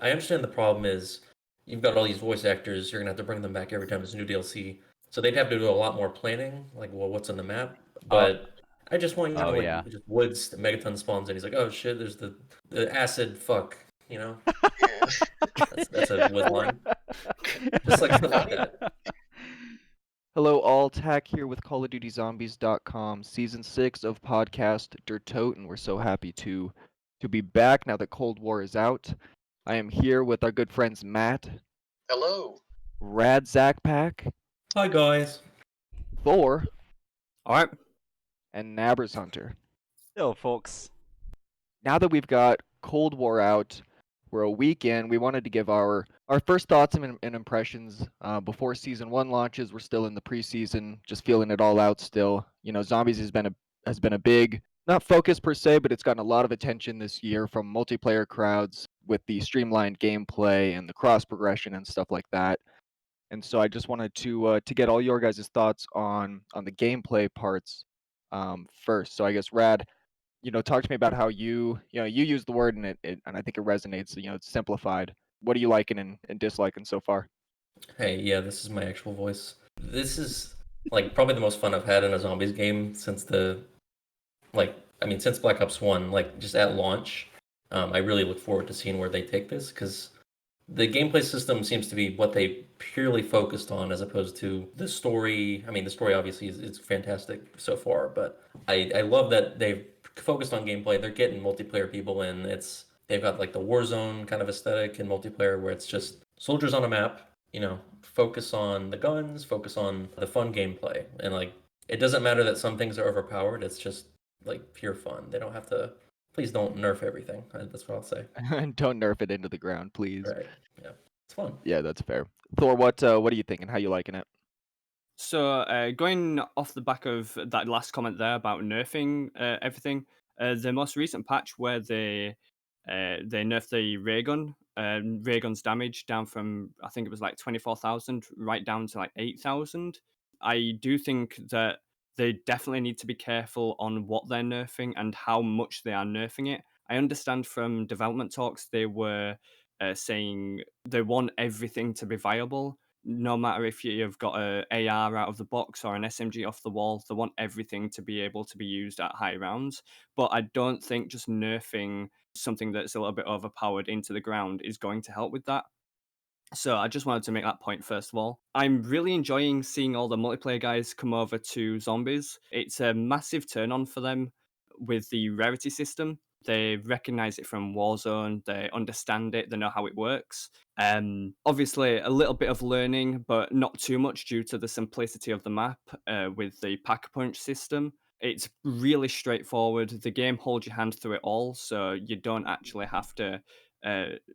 I understand the problem is you've got all these voice actors, you're gonna have to bring them back every time there's a new DLC. So they'd have to do a lot more planning, like, well, what's on the map? Oh, But I just want, oh like yeah. just woods, the Megaton spawns and he's like, oh shit, there's the acid fuck, you know? Yeah. That's a wood Or line. Just like stuff not like even. that. Hello, all. Tack here with CallOfDutyZombies.com, Season 6 of podcast Der Toten. We're so happy to be back now that Cold War is out. I am here with our good friends Matt, Hello. Rad Pack, Hi guys. Thor, All right. and Nabbers Hunter. Yo, folks. Now that we've got Cold War out, we're a week in, we wanted to give our first thoughts and impressions before Season 1 launches. We're still in the preseason, just feeling it all out still. You know, Zombies has been a big, not focus per se, but it's gotten a lot of attention this year from multiplayer crowds with the streamlined gameplay and the cross progression and stuff like that. And so I just wanted to get all your guys' thoughts on the gameplay parts first. So I guess Rad, talk to me about how you use the word and and I think it resonates. It's simplified. What are you liking and disliking so far? Hey, yeah, this is my actual voice. This is like probably the most fun I've had in a zombies game since since Black Ops 1, like just at launch. I really look forward to seeing where they take this because the gameplay system seems to be what they purely focused on as opposed to the story. I mean, the story obviously is fantastic so far, but I love that they've focused on gameplay. They're getting multiplayer people in. They've got like the Warzone kind of aesthetic in multiplayer where it's just soldiers on a map, focus on the guns, focus on the fun gameplay. And like it doesn't matter that some things are overpowered, it's just like pure fun. They don't have to please don't nerf everything. That's what I'll say. Don't nerf it into the ground, please. Right. Yeah. It's fun. Yeah, that's fair. Thor, what are you thinking? How you liking it? So going off the back of that last comment there about nerfing everything, the most recent patch where they nerfed the ray gun's damage down from I think it was like 24,000 right down to like 8,000. I do think that they definitely need to be careful on what they're nerfing and how much they are nerfing it. I understand from development talks they were saying they want everything to be viable no matter if you've got a AR out of the box or an SMG off the wall, they want everything to be able to be used at high rounds. But I don't think just nerfing something that's a little bit overpowered into the ground is going to help with that. So I just wanted to make that point first of all. I'm really enjoying seeing all the multiplayer guys come over to zombies. It's a massive turn on for them with the rarity system. They recognize it from Warzone, they understand it, they know how it works. Obviously, a little bit of learning, but not too much due to the simplicity of the map with the pack punch system. It's really straightforward. The game holds your hand through it all, so you don't actually have to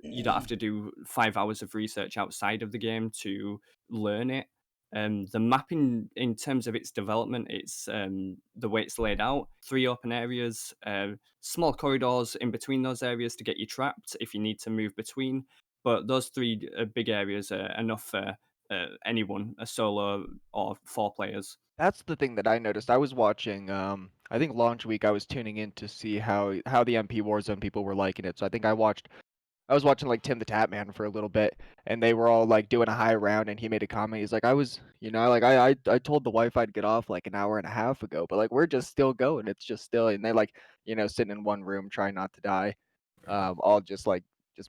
you don't have to do 5 hours of research outside of the game to learn it. The mapping, in terms of its development, it's the way it's laid out. 3 open areas, small corridors in between those areas to get you trapped if you need to move between. But those 3 big areas are enough for anyone, a solo or 4 players. That's the thing that I noticed. I was watching, I think launch week. I was tuning in to see how the MP Warzone people were liking it. So I was watching like Tim the Tap Man for a little bit, and they were all like doing a high round, and he made a comment. He's like, I told the wife I'd get off like an hour and a half ago, but like we're just still going. It's just still, and they like sitting in one room trying not to die, all just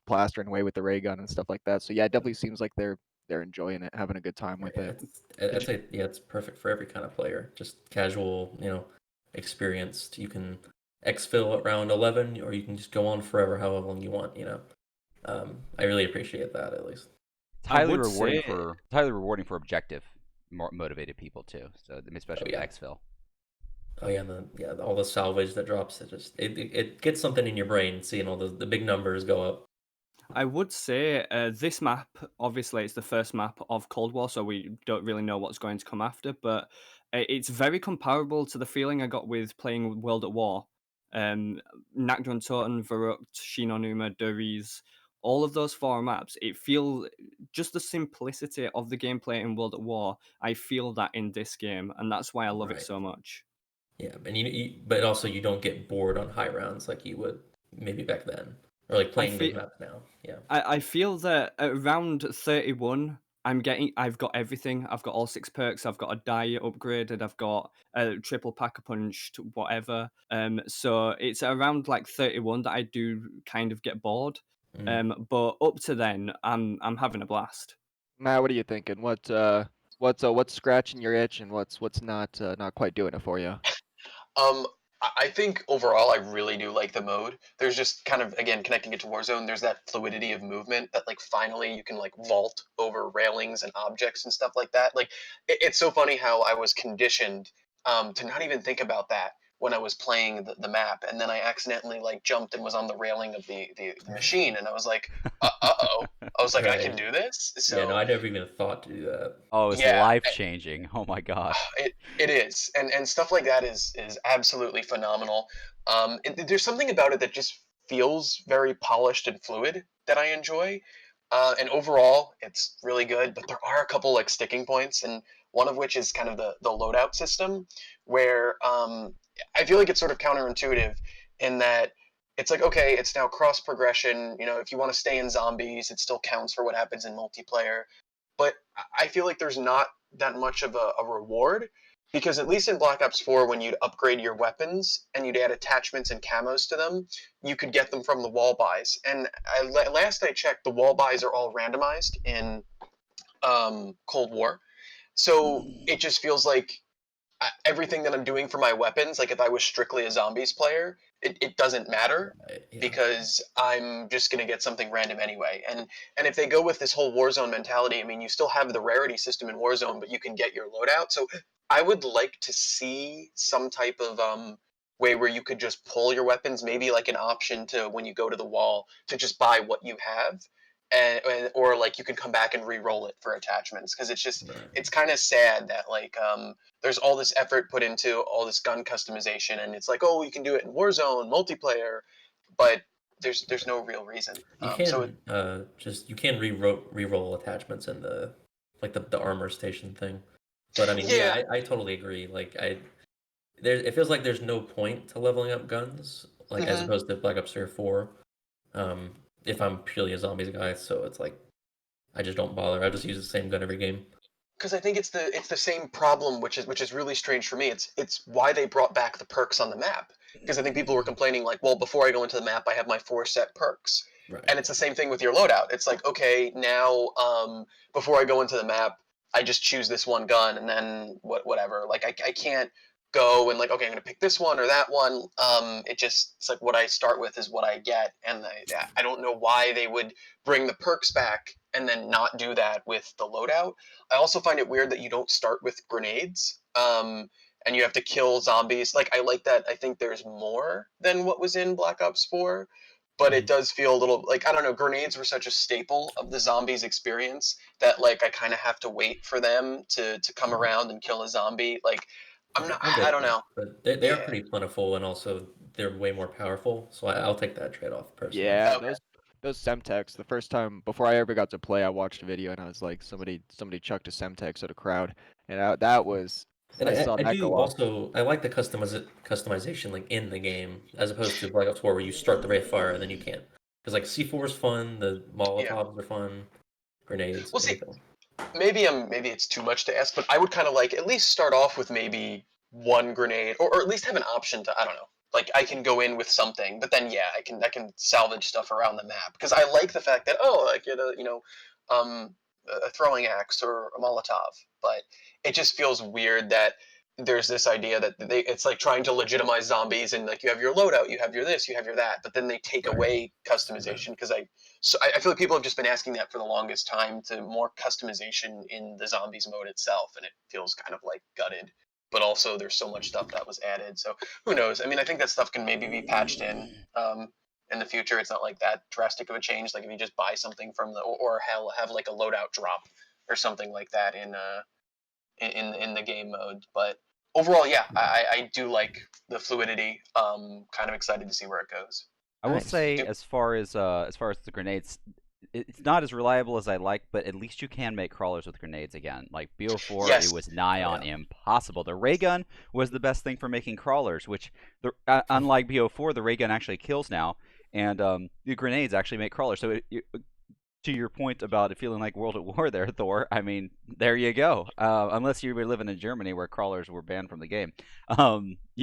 plastering away with the ray gun and stuff like that. So yeah, it definitely seems like they're enjoying it, having a good time with it. I'd say yeah, it's perfect for every kind of player. Just casual, experienced. You can exfil at round 11, or you can just go on forever, however long you want. I really appreciate that at least. It's I highly would rewarding say for objective, more motivated people too. So especially Oh with yeah, exfil. oh yeah, and all the salvage that drops. It gets something in your brain seeing all the big numbers go up. I would say this map, obviously, it's the first map of Cold War, so we don't really know what's going to come after, but it's very comparable to the feeling I got with playing World at War. Um, Nakdun Toten, Verrucht, Shinonuma, Duriz, all of those 4 maps, it feel just the simplicity of the gameplay in World at War. I feel that in this game, and that's why I love it Right. so much. Yeah, and but also you don't get bored on high rounds like you would maybe back then. or like I playing those feel maps now. Yeah. I feel that at round 31, I've got everything. I've got all 6 perks. I've got a die upgraded. I've got a triple pack a punched, whatever. So it's around like 31 that I do kind of get bored. But up to then, I'm having a blast. Matt, what are you thinking? What's scratching your itch, and what's not quite doing it for you? I think overall I really do like the mode. There's just kind of, again, connecting it to Warzone, there's that fluidity of movement that like finally you can like vault over railings and objects and stuff like that. Like it's so funny how I was conditioned to not even think about that when I was playing the map, and then I accidentally like jumped and was on the railing of the machine, and I was like, uh-oh. I was like, I can Right. do this? Yeah. No, So I never even thought to do that. Oh, it's yeah, life changing. Oh my god. it is, and stuff like that is absolutely phenomenal. There's something about it that just feels very polished and fluid that I enjoy, and overall it's really good. But there are a couple like sticking points, and one of which is kind of the loadout system, where I feel like it's sort of counterintuitive in that it's like, okay, it's now cross progression. You know, if you want to stay in zombies, it still counts for what happens in multiplayer, but I feel like there's not that much of a reward, because at least in Black Ops 4, when you'd upgrade your weapons and you'd add attachments and camos to them, you could get them from the wall buys. And last I checked, the wall buys are all randomized in Cold War. So it just feels like everything that I'm doing for my weapons, like if I was strictly a zombies player, it doesn't matter, Yeah. because I'm just gonna get something random anyway. And if they go with this whole Warzone mentality, I mean, you still have the rarity system in Warzone, but you can get your loadout. So I would like to see some type of way where you could just pull your weapons, maybe like an option to, when you go to the wall, to just buy what you have. Or like you can come back and re-roll it for attachments, because Right. it's kind of sad that like there's all this effort put into all this gun customization, and it's like, oh, you can do it in Warzone multiplayer, but there's no real reason. You So can you can re-roll attachments in the like the armor station thing. But I mean, yeah, yeah, I totally agree. Like it feels like there's no point to leveling up guns, like as mhm. opposed to Black Ops 3 or 4. If I'm purely a zombies guy, so it's like I just don't bother. I just use the same gun every game. Because I think it's the same problem, which is really strange for me. It's why they brought back the perks on the map. Because I think people were complaining like, well, before I go into the map, I have my 4 set perks, Right. and it's the same thing with your loadout. It's like, okay, now before I go into the map, I just choose this one gun, and then whatever. Like I can't go and like, okay, I'm gonna pick this one or that one. It's like what I start with is what I get, and I don't know why they would bring the perks back and then not do that with the loadout. I also find it weird that you don't start with grenades, and you have to kill zombies. Like I like that. I think there's more than what was in Black Ops 4, but it does feel a little like, I don't know. Grenades were such a staple of the zombies experience that like I kind of have to wait for them to come Right. around and kill a zombie. Like I'm not. I I get don't that, know. but they are Yeah. pretty plentiful, and also they're way more powerful. So I'll take that trade-off personally. Yeah, Okay. those Semtex. The first time before I ever got to play, I watched a video and I was like, somebody chucked a Semtex at a crowd, and that was And I saw I that do go off. also I like the customization like in the game as opposed to Black Ops 4 where you start the rate of fire and then you can't. Because like C4 is fun, the Yeah. Molotovs are fun, grenades, Well, see, anything. maybe it's too much to ask, but I would kind of like at least start off with maybe one grenade, or at least have an option to, I don't know. Like I can go in with something, but then yeah, I can salvage stuff around the map, because I like the fact that, oh, I get um a throwing axe or a Molotov, but it just feels weird that there's this idea that it's like trying to legitimize zombies, and like you have your loadout, you have your this, you have your that, but then they take Right. away Right. customization. Because I feel like people have just been asking that for the longest time, to more customization in the zombies mode itself, and it feels kind of like gutted. But also, there's so much stuff that was added, so who knows? I mean, I think that stuff can maybe be patched in the future. It's not like that drastic of a change. Like if you just buy something from or hell, have like a loadout drop or something like that in the game mode. But overall, yeah, I do like the fluidity. Kind of excited to see where it goes. I will Nice. say, Do, as far as the grenades, it's not as reliable as I like, but at least you can make crawlers with grenades again. Like BO4, it yes, was nigh Oh, on yeah. impossible. The ray gun was the best thing for making crawlers, which unlike BO4, the ray gun actually kills now. and the grenades actually make crawlers. So to your point about it feeling like World at War there, Thor, I mean, there you go. Unless you were living in Germany where crawlers were banned from the game,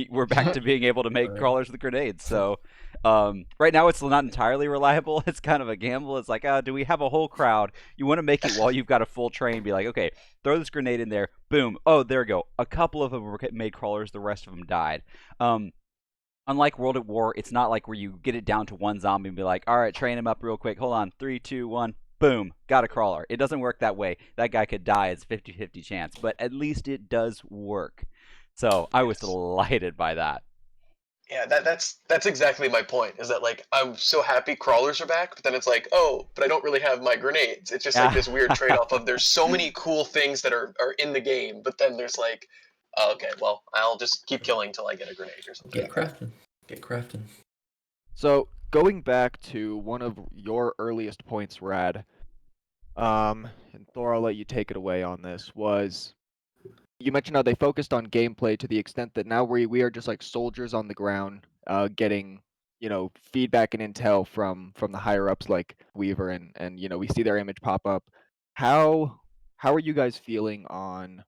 we're back to being able to make Right. crawlers with grenades. So right now it's not entirely reliable. It's kind of a gamble. It's like, do we have a whole crowd? You want to make it while you've got a full train. Be like, okay, throw this grenade in there. Boom. Oh, there we go. A couple of them made crawlers. The rest of them died. Unlike World at War, it's not like where you get it down to one zombie and be like, all right, train him up real quick. Hold on. 3, 2, 1. Boom. Got a crawler. It doesn't work that way. That guy could die. It's 50-50 chance. But at least it does work. So I was Yes. delighted by that. Yeah, that's exactly my point. Is that like I'm so happy crawlers are back, but then it's like, oh, but I don't really have my grenades. It's just like this weird trade-off of there's so many cool things that are in the game, but then there's like, oh, okay, well, I'll just keep killing till I get a grenade or something. Get crafting. Get crafting. So going back to one of your earliest points, Rad, and Thor, I'll let you take it away on this, was you mentioned how they focused on gameplay to the extent that now we are just like soldiers on the ground, getting feedback and intel from the higher ups like Weaver, and we see their image pop up. How are you guys feeling on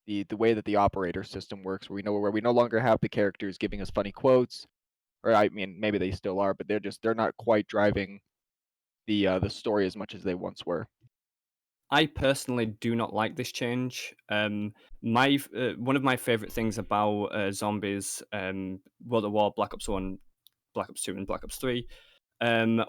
the way that the operator system works, where we no longer have the characters giving us funny quotes, or I mean maybe they still are, but they're not quite driving the story as much as they once were. I personally do not like this change. My one of my favorite things about zombies, World at War, Black Ops 1, Black Ops 2, and Black Ops 3,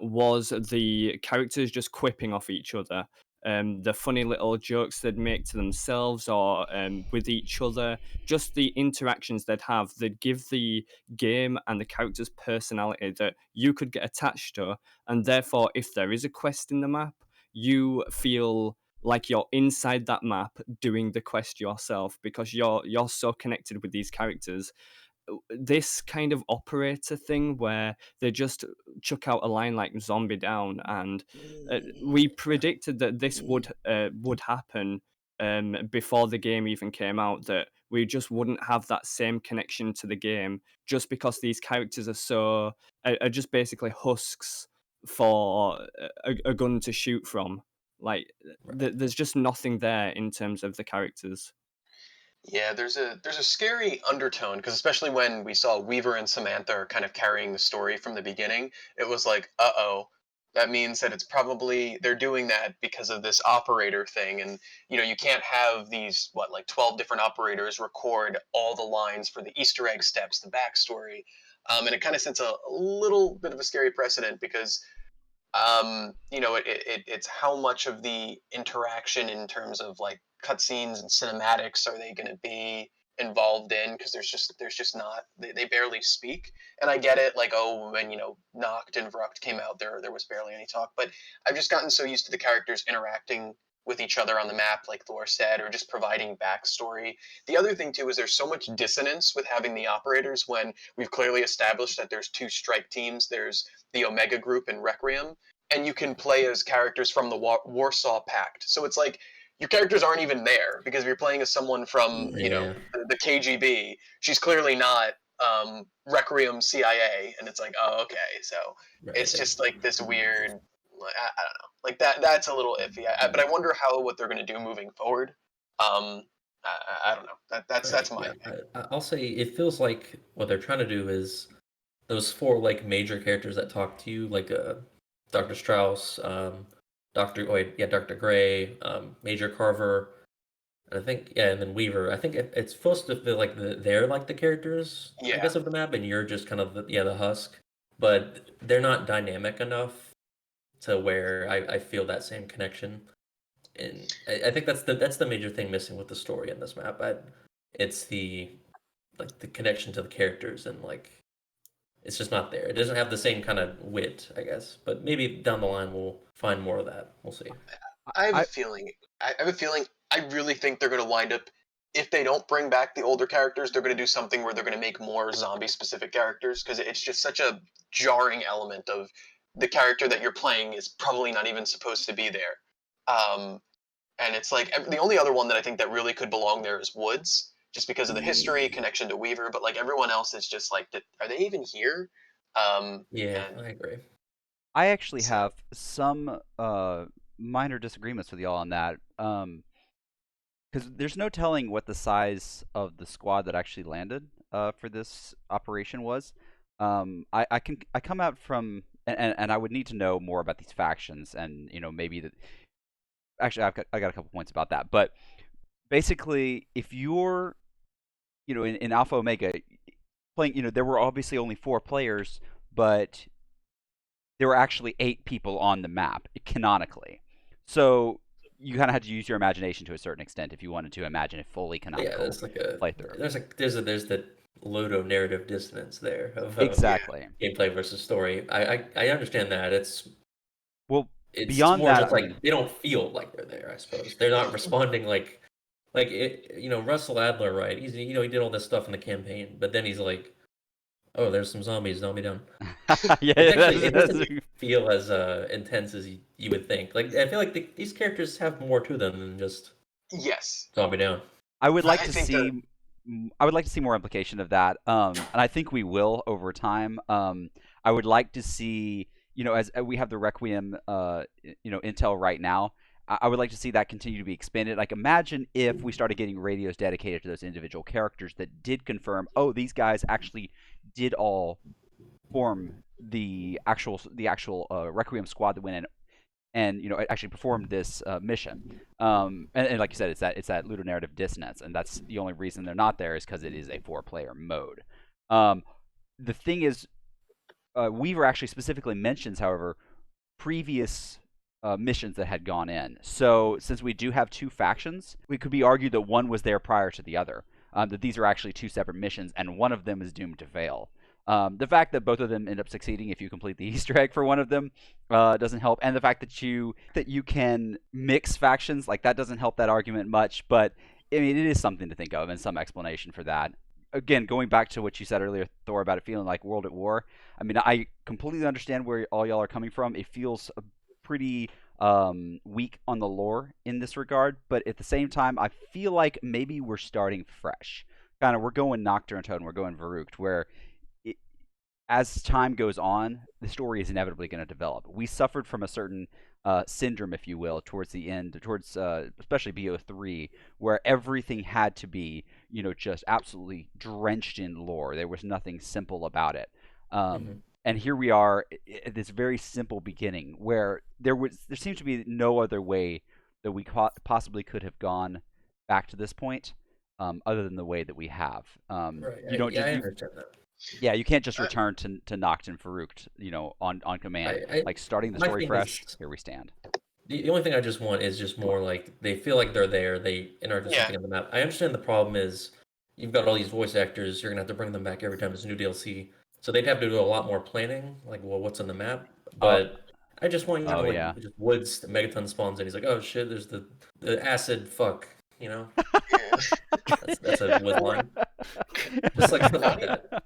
was the characters just quipping off each other. The funny little jokes they'd make to themselves or with each other, just the interactions they'd have, they'd give the game and the characters personality that you could get attached to, and therefore, if there is a quest in the map, you feel like you're inside that map doing the quest yourself because you're so connected with these characters. This kind of operator thing where they just chuck out a line like "zombie down," and we predicted that this would happen before the game even came out. That we just wouldn't have that same connection to the game just because these characters are just basically husks for a gun to shoot from. Like there's just nothing there in terms of the characters. Yeah, there's a scary undertone because especially when we saw Weaver and Samantha are kind of carrying the story from the beginning, it was like, uh-oh, that means that it's probably they're doing that because of this operator thing, and you can't have these like 12 different operators record all the lines for the Easter egg steps, the backstory, and it kind of sets a little bit of a scary precedent because it's how much of the interaction in terms of like cutscenes and cinematics are they going to be involved in because there's just not they barely speak. And I get it, like, oh, when Noct and Vrucht came out, there was barely any talk, but I've just gotten so used to the characters interacting with each other on the map, like Thor said, or just providing backstory. The other thing too is there's so much dissonance with having the operators when we've clearly established that there's two strike teams. There's the Omega Group and Requiem, and you can play as characters from the Warsaw Pact. So it's like your characters aren't even there because if you're playing as someone from Yeah. the KGB, she's clearly not Requiem CIA, and it's like, oh, okay, so it's Right. just like this weird. I don't know, like that's a little iffy. But I wonder what they're going to do moving forward. I don't know. That's Right. my Yeah. opinion. I'll say it feels like what they're trying to do is those four like major characters that talk to you, like Dr. Strauss, Dr. Gray, Major Carver, and I think and then Weaver. I think it's supposed to feel like they're like the characters, I Yeah. guess, of the map, and you're just kind of the husk. But they're not dynamic enough to where I feel that same connection. And I think that's the major thing missing with the story in this map. It's the connection to the characters and like it's just not there. It doesn't have the same kind of wit, I guess. But maybe down the line we'll find more of that. We'll see. I have a I feeling. I have a feeling. I really think they're going to wind up. If they don't bring back the older characters, they're going to do something where they're going to make more zombie-specific characters because it's just such a jarring element of the character that you're playing is probably not even supposed to be there. Um, and it's like the only other one that I think that really could belong there is Woods, just because of the history connection to Weaver. But like everyone else is just like, are they even here? Yeah, And I agree. I actually So have some minor disagreements with y'all on that. Because there's no telling what the size of the squad that actually landed for this operation was. I come out from and I would need to know more about these factions and maybe that actually I got a couple points about that. But basically, if you're in Alpha Omega playing, there were obviously only 4 players, but there were actually 8 people on the map canonically. So you kind of had to use your imagination to a certain extent if you wanted to imagine a fully Yeah, canonical there's like a playthrough. there's the Ludo narrative dissonance there of yeah, Exactly. gameplay versus story. I understand that. Well, It's beyond more that, just I mean, like they don't feel like they're there, I suppose. They're not responding like it, Russell Adler, right? He's he did all this stuff in the campaign, but then he's like, "Oh, there's some zombies, zombie down." yeah, It that's doesn't feel as intense as you would think. Like I feel like these characters have more to them than just yes, zombie down. I would like I to think that see. I would like to see more implication of that, and I think we will over time. I would like to see, as we have the Requiem, intel right now. I would like to see that continue to be expanded. Like, imagine if we started getting radios dedicated to those individual characters that did confirm, oh, these guys actually did all form the actual Requiem squad that went in and actually performed this mission. And like you said, it's that ludonarrative dissonance, and that's the only reason they're not there is because it is a 4-player mode. Um, the thing is, Weaver actually specifically mentions, however, previous missions that had gone in. So since we do have 2 factions, we could be argued that one was there prior to the other. That these are actually 2 separate missions, and one of them is doomed to fail. The fact that both of them end up succeeding if you complete the Easter egg for one of them doesn't help, and the fact that you can mix factions, like, that doesn't help that argument much. But I mean, it is something to think of and some explanation for that. Again, going back to what you said earlier, Thor, about it feeling like World at War. I mean, I completely understand where all y'all are coming from. It feels pretty weak on the lore in this regard, but at the same time, I feel like maybe we're starting fresh. Kind of, we're going Nocturne and Toten, we're going Varuked, where it, as time goes on, the story is inevitably going to develop. We suffered from a certain syndrome, if you will, towards the end, towards especially BO3, where everything had to be, just absolutely drenched in lore. There was nothing simple about it. Hmm. And here we are at this very simple beginning, where there seems to be no other way that we possibly could have gone back to this point, other than the way that we have. Right. You don't Yeah, just I you understand that. Yeah, you can't just I, return to Noct and Farouk, on command. I Like, starting the my story thing fresh, is here we stand. the only thing I just want is just more like they feel like they're there. They interact with yeah, something on the map. I understand the problem is you've got all these voice actors. You're gonna have to bring them back every time there's a new DLC. So they'd have to do a lot more planning, like well, what's on the map. Oh, But I just want oh like yeah. just woods. The Megaton spawns and he's like, oh shit, there's the acid fuck. You know, yeah. that's a wood Or line. Just like stuff not like that.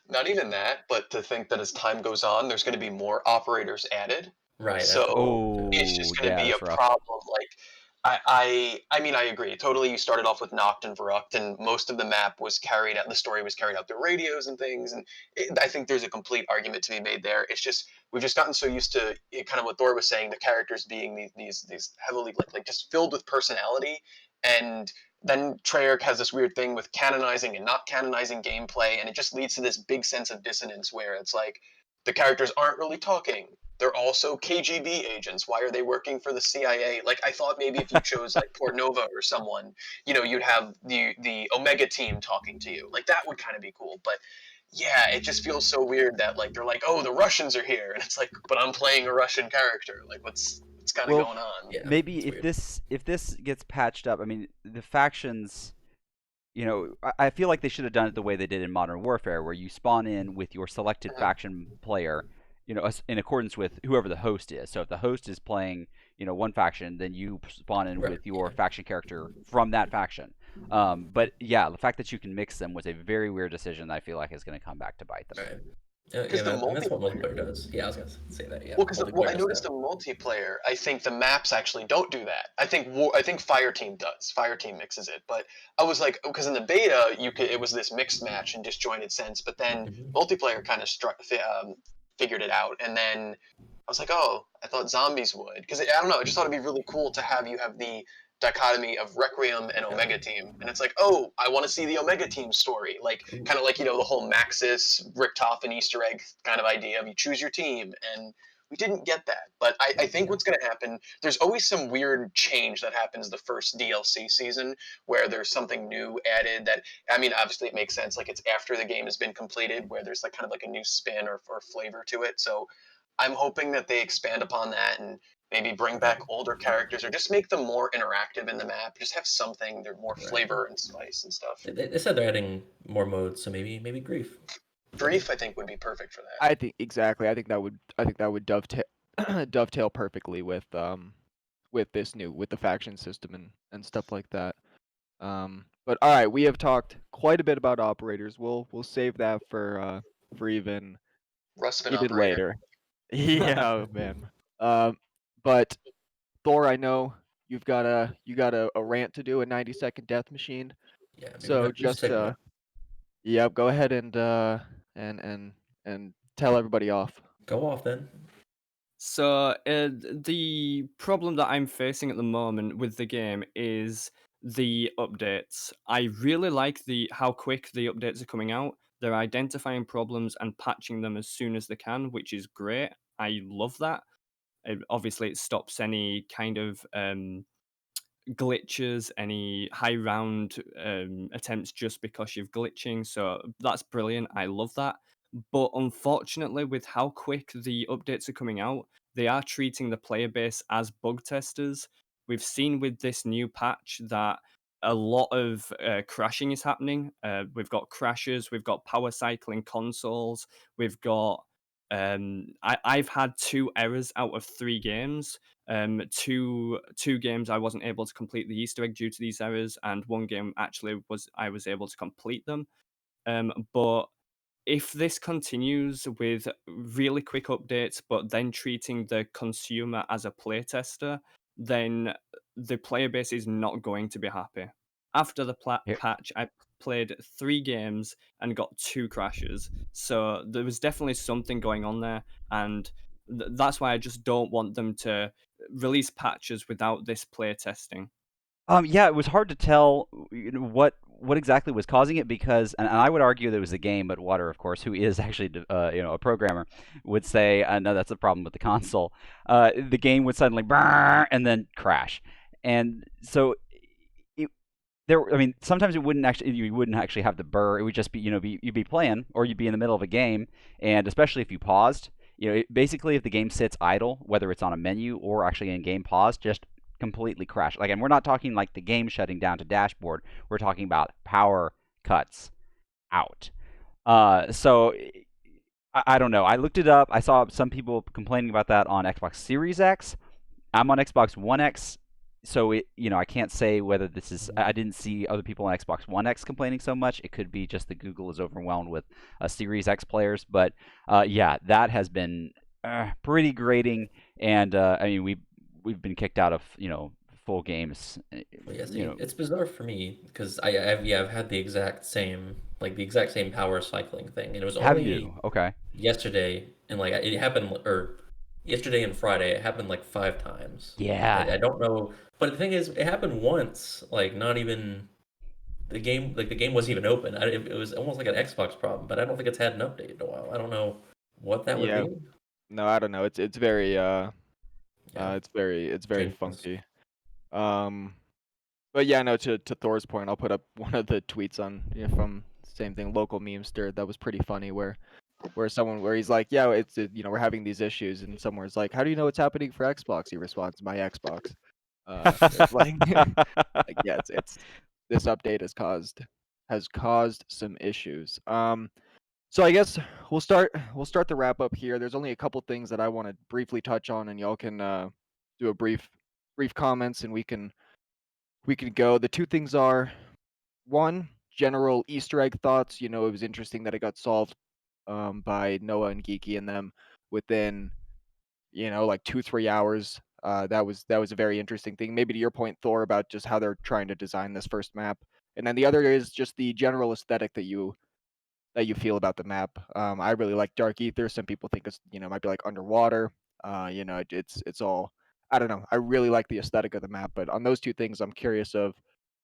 not even that, but to think that as time goes on, there's going to be more operators added. Right. That's the So problem too. it's Oh just going to yeah, be a that's rough. problem. Like, I mean, I agree totally. You started off with Noct and Verruct, and most of the map was carried out. The story was carried out through radios and things, and I think there's a complete argument to be made there. It's just we've just gotten so used to kind of what Thor was saying, the characters being these heavily like just filled with personality, and then Treyarch has this weird thing with canonizing and not canonizing gameplay, and it just leads to this big sense of dissonance where it's like the characters aren't really talking. They're also KGB agents. Why are they working for the CIA? Like, I thought maybe if you chose like Portnova or someone, you'd have the Omega team talking to you. Like, that would kind of be cool. But yeah, it just feels so weird that like they're like, oh, the Russians are here, and it's like, but I'm playing a Russian character. Like, what's kind of Well, going on? Yeah, maybe it's if weird. this gets patched up, I mean, the factions. I feel like they should have done it the way they did in Modern Warfare, where you spawn in with your selected Mhm. faction player, in accordance with whoever the host is. So if the host is playing, one faction, then you spawn in Right. with your Yeah. faction character from that faction. But yeah, the fact that you can mix them was a very weird decision that I feel like is going to come back to bite them. Right. Because Yeah, the and that's multi what multiplayer does. Yeah, I was gonna say that. Yeah, Well, because multiplayer I does noticed that. the multiplayer. I think the maps actually don't do that. I think Fireteam does. Fireteam mixes it, but I was like, because in the beta it was this mixed match and disjointed sense, but then Mhm. multiplayer kind of figured it out. And then I was like, oh, I thought zombies would, because I don't know, I just thought it'd be really cool to have the dichotomy of Requiem and Omega Team, and it's like, oh, I want to see the Omega Team story, like kind of like the whole Maxis Richtofen Easter egg kind of idea of you choose your team, and we didn't get that. But I think what's going to happen, there's always some weird change that happens the first DLC season where there's something new added that, I mean, obviously it makes sense, like it's after the game has been completed, where there's like kind of like a new spin or flavor to it. So I'm hoping that they expand upon that and maybe bring back older characters or just make them more interactive in the map. Just have something, they're more Right. flavor and spice and stuff. They said they're adding more modes, so maybe grief. Grief, I think, would be perfect for that. I think exactly. I think that would dovetail dovetail perfectly with the faction system and stuff like that. But all right, we have talked quite a bit about operators. We'll save that for Ruspin even operator. later. Yeah, man. But Thor, I know you got a rant to do, a 90-second death machine. Yeah, maybe So just take it away. yep, go ahead and tell everybody off. Go off then. So the problem that I'm facing at the moment with the game is the updates. I really like how quick the updates are coming out. They're identifying problems and patching them as soon as they can, which is great. I love that. Obviously, it stops any kind of glitches, any high round attempts just because you're glitching. So that's brilliant. I love that. But unfortunately, with how quick the updates are coming out, they are treating the player base as bug testers. We've seen with this new patch that a lot of crashing is happening. We've got crashes, we've got power cycling consoles, we've got. I've had 2 errors out of 3 games. Two games I wasn't able to complete the Easter egg due to these errors, and one game actually I was able to complete them. But if this continues with really quick updates, but then treating the consumer as a playtester, then the player base is not going to be happy. After the Here- patch, I played 3 games and got 2 crashes. So there was definitely something going on there, and that's why I just don't want them to release patches without this playtesting. Yeah, it was hard to tell what exactly was causing it because, and I would argue that it was the game, but Water, of course, who is actually a programmer, would say, no, that's a problem with the console. The game would suddenly brrr, and then crash, and so I mean, sometimes you wouldn't actually have the burr. It would just be, you'd be playing, or you'd be in the middle of a game, and especially if you paused, basically if the game sits idle, whether it's on a menu or actually in game pause, just completely crash. Like, and we're not talking like the game shutting down to dashboard. We're talking about power cuts out. So I don't know. I looked it up. I saw some people complaining about that on Xbox Series X. I'm on Xbox One X, so I can't say whether this is. I didn't see other people on Xbox One X complaining so much. It could be just that Google is overwhelmed with Series X players, but yeah, that has been pretty grating. And I mean, we've been kicked out of full games. Well, yeah, see, it's bizarre for me because I've had the exact same power cycling thing, and it was Have only you? Okay. yesterday, and like it happened, or yesterday and Friday, it happened like 5 times. Yeah. I don't know, but the thing is, it happened once, like not even the game, like the game wasn't even open. It was almost like an Xbox problem, but I don't think it's had an update in a while. I don't know what that would Yeah. be. No, I don't know. It's very Yeah, it's very strange. funky. But yeah, no. To Thor's point, I'll put up one of the tweets on from same thing, local memester. That was pretty funny. Where he's like, yeah, it's we're having these issues, and somewhere's like, how do you know what's happening for Xbox? He responds, my Xbox. It's like, like yeah, it's this update has caused some issues. So I guess we'll start the wrap up here. There's only a couple things that I want to briefly touch on, and y'all can do a brief comments, and we can go. The two things are, one, general Easter egg thoughts. It was interesting that it got solved by Noah and Geeky and them within like 2-3 hours. That was a very interesting thing. Maybe to your point, Thor, about just how they're trying to design this first map, and then the other is just the general aesthetic that you that you feel about the map. I really like Dark Ether. Some people think it's might be like underwater. It's all I don't know. I really like the aesthetic of the map, but on those two things, I'm curious of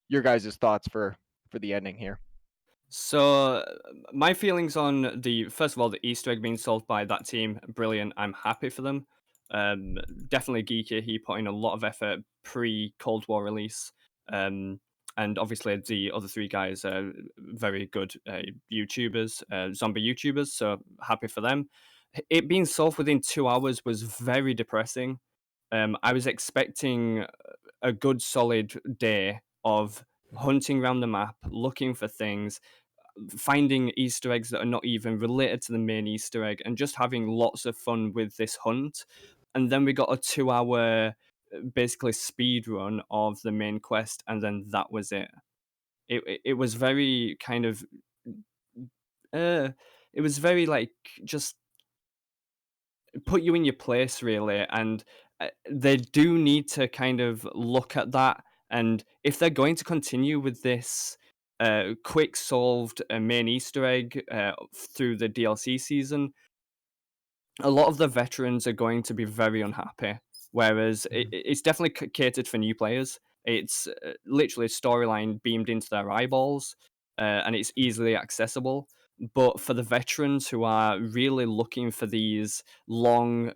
your guys' thoughts for the ending here. So my feelings on the first of all the Easter egg being solved by that team, brilliant. I'm happy for them. Um, Definitely geeky. He put in a lot of effort pre Cold War release. Um, and obviously the other three guys are very good YouTubers, zombie YouTubers. So happy for them. It being solved within 2 hours was very depressing. I was expecting a good solid day of hunting around the map, looking for things, finding Easter eggs that are not even related to the main Easter egg, and just having lots of fun with this hunt. And then we got a 2 hour basically speed run of the main quest, and then that was it. It was very kind of uh it was very like just put you in your place really, and they do need to kind of look at that, and if they're going to continue with this quick solved main Easter egg through the DLC season, a lot of the veterans are going to be very unhappy. Whereas it's definitely catered for new players. It's literally a storyline beamed into their eyeballs, and it's easily accessible. But for the veterans who are really looking for these long,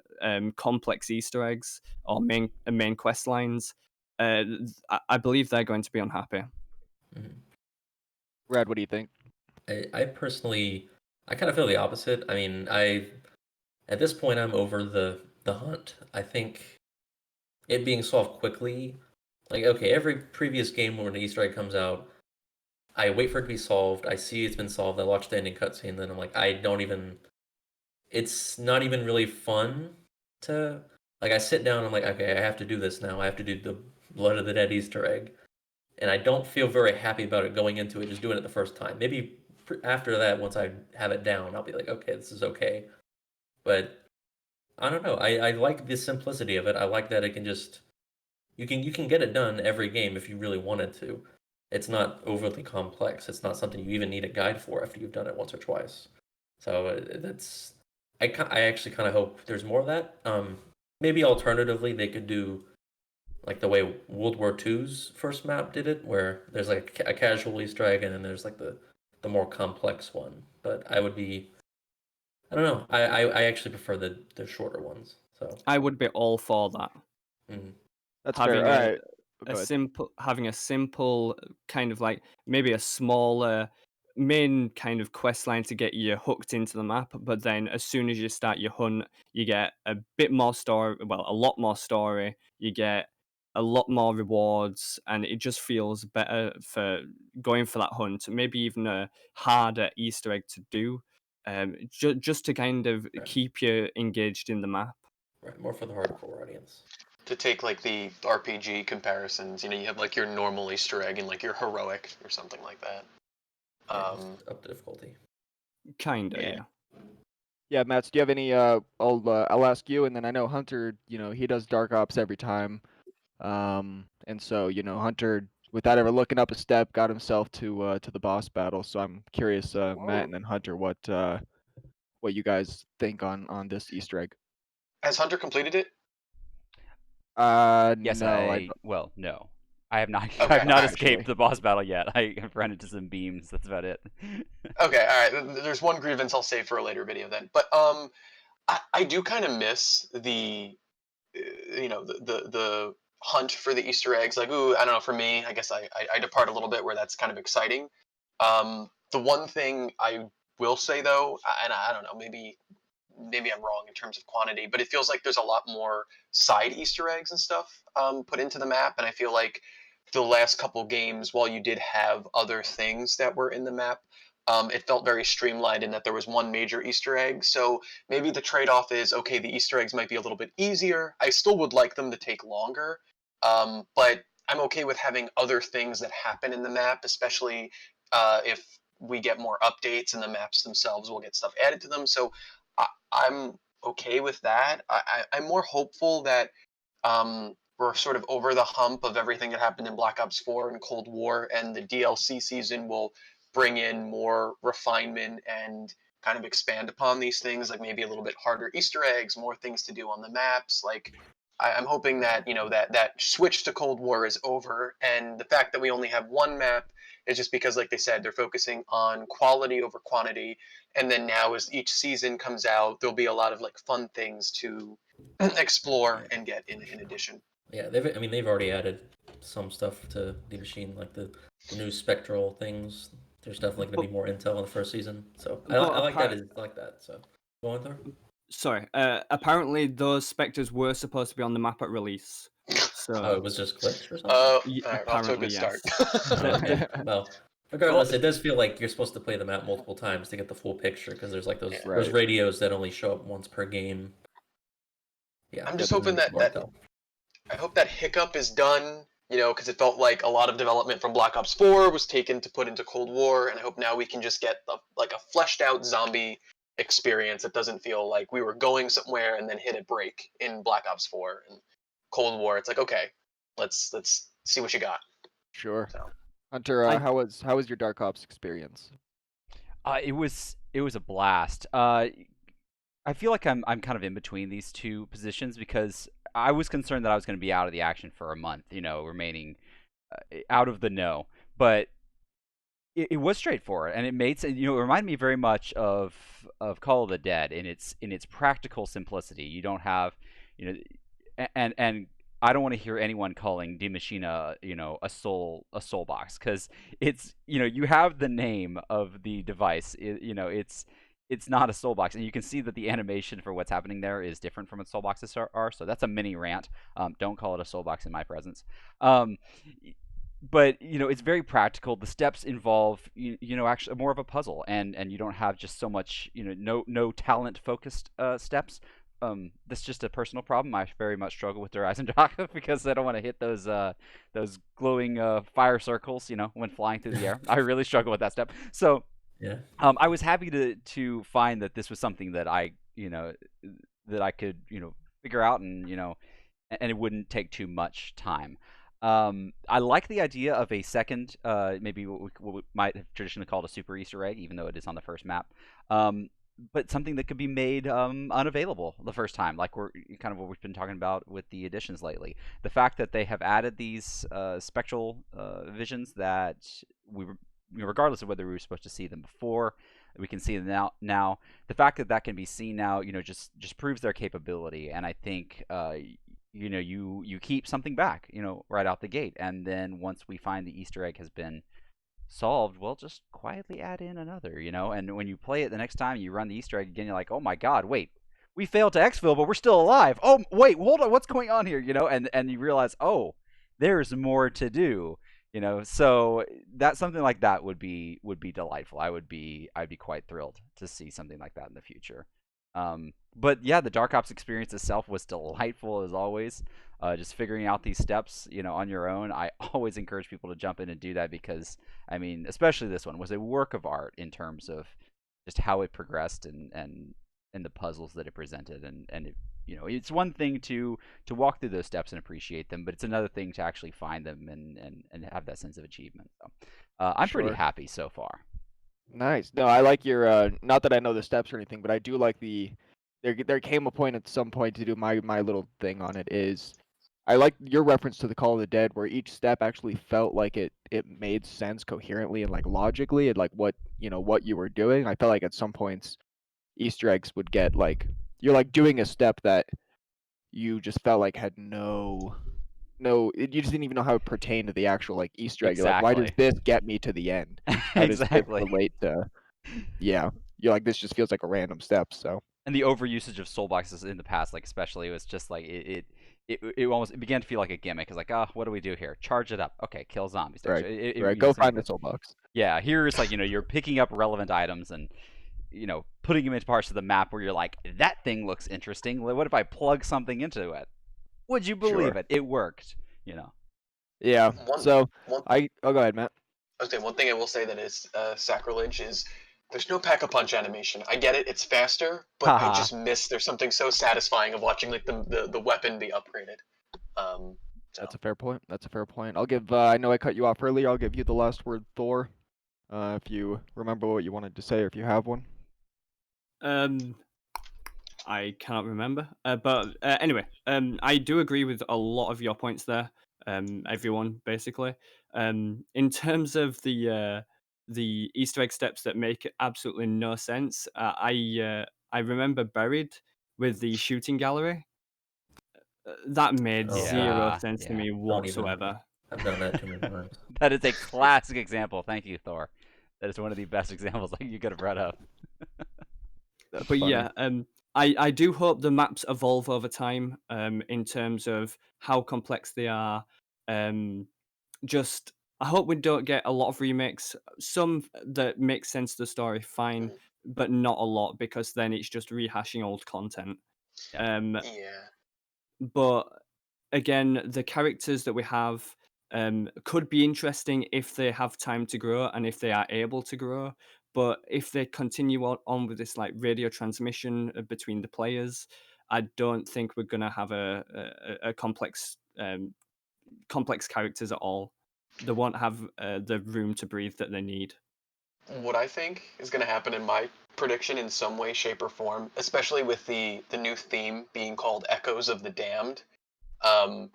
complex Easter eggs or main quest lines, I believe they're going to be unhappy. Mhm. Brad, what do you think? I personally, I kind of feel the opposite. I mean, at this point I'm over the hunt. I think it being solved quickly, like okay, every previous game when an Easter egg comes out, I wait for it to be solved. I see it's been solved. I watch the ending cutscene, then I'm like, I don't even. It's not even really fun to like. I sit down. I'm like, okay, I have to do this now. I have to do the Blood of the Dead Easter egg, and I don't feel very happy about it going into it. Just doing it the first time. Maybe after that, once I have it down, I'll be like, okay, this is okay. But I don't know. I like the simplicity of it. I like that it can just you can get it done every game if you really wanted to. It's not overly complex. It's not something you even need a guide for after you've done it once or twice. So that's I actually kind of hope there's more of that. Maybe alternatively they could do like the way World War II's first map did it, where there's like a casual Easter egg and then there's like the more complex one. But I don't know. I actually prefer the shorter ones. So I would be all for that. mm, That's fair. Having All a right. Go ahead. having a simple kind of like maybe a smaller main kind of quest line to get you hooked into the map, but then as soon as you start your hunt, you get a bit more story, well, a lot more story, you get a lot more rewards, and it just feels better for going for that hunt. Maybe even a harder Easter egg to do, just to kind of right, keep you engaged in the map. right, more for the hardcore audience. To take like the RPG comparisons, you have like your normal Easter egg and like your heroic or something like that. Yeah, Um, just up the difficulty. Kinda, yeah. yeah. Yeah, Mats, do you have any? I'll ask you, and then I know Hunter. He does Dark Ops every time. And so Hunter, without ever looking up a step, got himself to the boss battle. So I'm curious, Matt and then Hunter, what you guys think on this Easter egg. Has Hunter completed it? Yes, No, I well, no. I have not I Okay, have all not right. escaped the boss battle yet. I have run into some beams. That's about it. Okay, all right. There's one grievance I'll save for a later video then. But I do kind of miss the the hunt for the Easter eggs. Like, ooh, I don't know. For me, I guess I depart a little bit where that's kind of exciting. The one thing I will say though, and I don't know, maybe I'm wrong in terms of quantity, but it feels like there's a lot more side Easter eggs and stuff put into the map, and I feel like the last couple games, while you did have other things that were in the map, it felt very streamlined in that there was one major Easter egg. So maybe the trade-off is okay. The Easter eggs might be a little bit easier. I still would like them to take longer, but I'm okay with having other things that happen in the map, especially if we get more updates and the maps themselves will get stuff added to them. So I'm okay with that. I'm more hopeful that we're sort of over the hump of everything that happened in Black Ops 4 and Cold War, and the DLC season will bring in more refinement and kind of expand upon these things, like maybe a little bit harder Easter eggs, more things to do on the maps. Like I'm hoping that that switch to Cold War is over, and the fact that we only have one map is just because, like they said, they're focusing on quality over quantity. And then now, as each season comes out, there'll be a lot of like fun things to explore and get in addition. Yeah, they've already added some stuff to the machine, like the new spectral things. There's definitely going to be more intel in the first season, so I like that. I like that. So go on, Thor. Sorry. Apparently, those specters were supposed to be on the map at release. So Oh, it was just glitched or something. All right, off to a apparently, good start. yes. Okay. Well, regardless, it does feel like you're supposed to play the map multiple times to get the full picture because there's like those Yeah. those radios that only show up once per game. Yeah, I'm just hoping that I hope that hiccup is done, because it felt like a lot of development from Black Ops 4 was taken to put into Cold War, and I hope now we can just get like a fleshed out zombie experience. It doesn't feel like we were going somewhere and then hit a break in Black Ops 4 and Cold War. It's like, okay, let's see what you got. Sure. So. Hunter, how was your Dark Ops experience? It was a blast. I feel like I'm kind of in between these two positions because I was concerned that I was going to be out of the action for a month, remaining out of the know. But it was straightforward, and it made sense. It reminded me very much of Call of the Dead in its practical simplicity. You don't have, and I don't want to hear anyone calling Die Maschine, a soul box, because it's, you have the name of the device. It's not a soul box, and you can see that the animation for what's happening there is different from what soul boxes are. So that's a mini rant. Don't call it a soul box in my presence. But it's very practical. The steps involve actually more of a puzzle, and you don't have just so much no talent focused steps. That's just a personal problem. I very much struggle with Der Eisendrache because I don't want to hit those glowing fire circles when flying through the air. I really struggle with that step. So yeah, I was happy to find that this was something that I could figure out, and and it wouldn't take too much time. I like the idea of a second, maybe what we might have traditionally called a super Easter egg, even though it is on the first map. But something that could be made unavailable the first time, like we're kind of what we've been talking about with the additions lately. The fact that they have added these spectral visions that regardless of whether we were supposed to see them before, we can see them now. The fact that can be seen now, just proves their capability, and I think you keep something back, right out the gate, and then once we find the Easter egg has been solved, we'll just quietly add in another, and when you play it the next time, you run the Easter egg again, you're like, oh my god, wait, we failed to exfil, but we're still alive. Oh wait, hold on, what's going on here? And you realize, oh, there's more to do. So that something like that would be delightful. I'd be quite thrilled to see something like that in the future. But yeah, the Dark Ops experience itself was delightful as always. Just figuring out these steps, on your own. I always encourage people to jump in and do that because, I mean, especially this one was a work of art in terms of just how it progressed and the puzzles that it presented. And it, it's one thing to walk through those steps and appreciate them, but it's another thing to actually find them and have that sense of achievement. So I'm pretty happy so far. Nice. No, I like your not that I know the steps or anything, but I do like there came a point at some point to do my little thing on it is I like your reference to the Call of the Dead where each step actually felt like it made sense coherently and like logically and like what you were doing. I felt like at some points Easter eggs would get like you're like doing a step that you just felt like had you just didn't even know how it pertained to the actual like Easter egg. You're like, why does this get me to the end? How does this relate to? Yeah, you're like, this just feels like a random step. So. And the overusage of soul boxes in the past, like especially, it was just like it began to feel like a gimmick. It's like, oh, what do we do here? Charge it up. Okay, kill zombies. Right. Right. Go find the soul box. Yeah. Here it's like you're picking up relevant items and putting them into parts of the map where you're like, that thing looks interesting. What if I plug something into it? Would you believe it? It worked. Yeah. Go ahead, Matt. Okay, one thing I will say that is sacrilege is there's no pack-a-punch animation. I get it, it's faster, but I just miss. There's something so satisfying of watching like the weapon be upgraded. So. That's a fair point. I'll give. I know I cut you off earlier. I'll give you the last word, Thor. If you remember what you wanted to say, or if you have one. I cannot remember. But anyway, I do agree with a lot of your points there. Everyone basically. In terms of the Easter egg steps that make absolutely no sense, I remember Buried with the shooting gallery. That made Oh, zero Yeah, sense to yeah. me Don't even. whatsoever. I've done that too many times. That is a classic example. Thank you, Thor. That is one of the best examples like you could have brought up. That's But funny. yeah, I do hope the maps evolve over time. In terms of how complex they are. Um, just I hope we don't get a lot of remakes. Some that make sense to the story, fine, Mhm. but not a lot because then it's just rehashing old content. Yeah. Um, Yeah. but again, the characters that we have could be interesting if they have time to grow and if they are able to grow. But if they continue on with this like radio transmission between the players, I don't think we're gonna have a complex characters at all. They won't have the room to breathe that they need. What I think is going to happen in my prediction in some way, shape, or form, especially with the new theme being called Echoes of the Damned, um,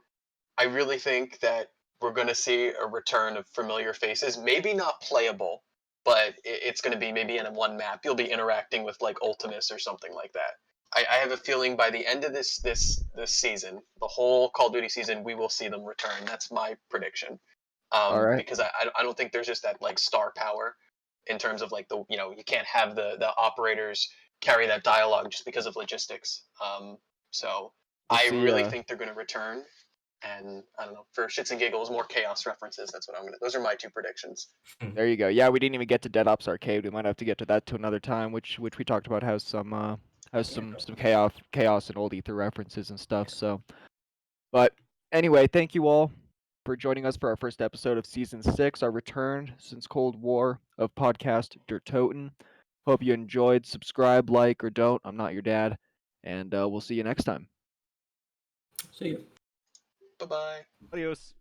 I really think that we're going to see a return of familiar faces. Maybe not playable, but it's going to be maybe in a one map. You'll be interacting with like Ultimus or something like that. I have a feeling by the end of this season, the whole Call of Duty season, we will see them return. That's my prediction. All right. Because I don't think there's just that like star power in terms of like the you can't have the operators carry that dialogue just because of logistics. So We'll I see. really think they're going to return, and I don't know, for shits and giggles, more chaos references. That's what I'm gonna. Those are my two predictions. There you go. Yeah, we didn't even get to Dead Ops Arcade. We might have to get to that to another time, which we talked about has some chaos and old ether references and stuff. So, but anyway, thank you all for joining us for our first episode of season 6, our return since Cold War of podcast Der Toten. Hope you enjoyed. Subscribe, like, or don't. I'm not your dad, and we'll see you next time. See you. Bye bye. Adios.